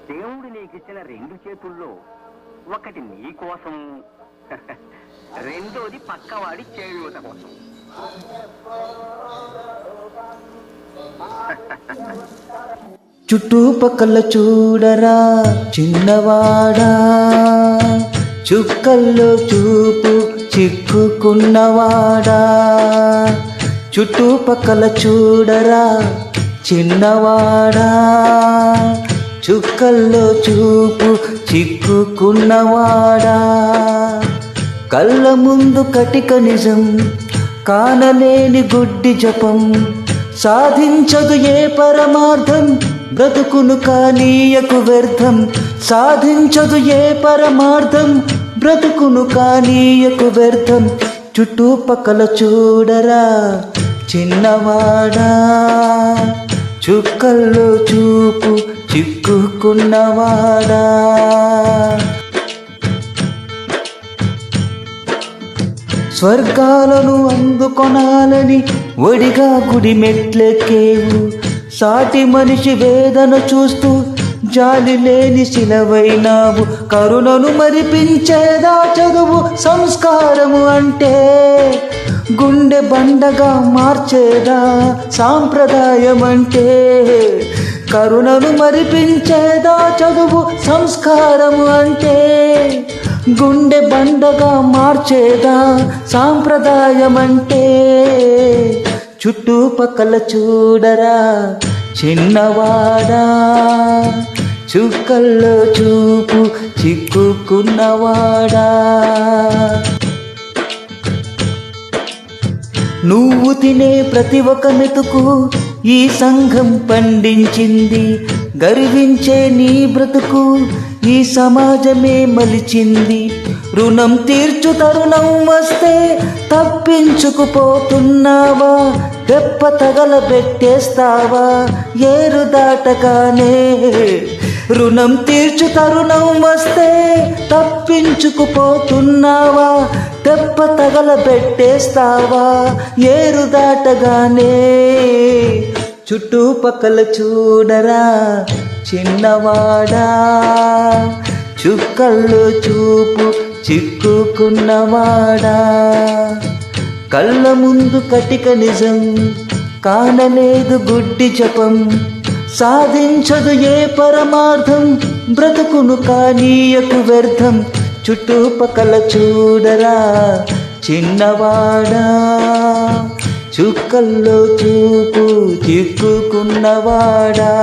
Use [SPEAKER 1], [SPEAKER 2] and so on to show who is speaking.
[SPEAKER 1] దేవుడు నీకిచ్చిన రెండు చేతుల్లో ఒకటి నీ కోసం, రెండోది పక్కవాడి చేయూత కోసం.
[SPEAKER 2] చుట్టుపక్కల చూడరా చిన్నవాడా, చుక్కల్లో చూపు చిక్కుకున్నవాడా. చుట్టుపక్కల చూడరా చిన్నవాడా, చుక్కల్లో చూపు చిక్కుకున్నవాడా. కళ్ళ ముందు కటిక నిజం, కానలేని గుడ్డి జపం, సాధించదు ఏ పరమార్థం, బ్రతుకును కానీయకు వ్యర్థం. సాధించదు ఏ పరమార్థం, బ్రతుకును కానీయకు వ్యర్థం. చుట్టుపక్కల చూడరా చిన్నవాడా, చుక్కల్లో చూపు చిక్కుకున్నవాడా. స్వర్గాలను అందుకొనాలని ఒడిగా గుడి మెట్లెక్కేవు, సాటి మనిషి వేదన చూస్తూ జాలి లేని శిలవైనావు. కరుణను మరిపించేదా చదువు సంస్కారము అంటే, గుండె బండగా మార్చేదా సాంప్రదాయం అంటే. కరుణను మరిపించేదా చదువు సంస్కారము అంటే, గుండె బండగా మార్చేదా సాంప్రదాయం అంటే. చుట్టుపక్కల చూడరా చిన్నవాడా, చుక్కల్లో చూపు చిక్కుకున్నవాడా. నువ్వు తినే ప్రతి ఒక్క మెతుకు ఈ సంఘం పండించింది, గర్వించే నీ బ్రతుకు ఈ సమాజమే మలిచింది. రుణం తీర్చు తరుణం వస్తే తప్పించుకుపోతున్నావా, దెబ్బ తగలబెట్టేస్తావా ఏరు దాటగానే. రుణం తీర్చు తరుణం వస్తే తప్పించుకుపోతున్నావా, దెబ్బ తగలబెట్టేస్తావా ఏరు దాటగానే. చుట్టుపక్కల చూడరా చిన్నవాడా, చుక్కల్లో చూపు చిక్కుకున్నవాడా. కళ్ళ ముందు కటిక నిజం, కానలేదు గుడ్డి జపం, సాధించదు ఏ పరమార్థం, బ్రతుకును కానీయకు వ్యర్థం. చుట్టుపక్కల చూడరా చిన్నవాడా, చుక్కల్లో చూపు చిక్కుకున్నవాడా.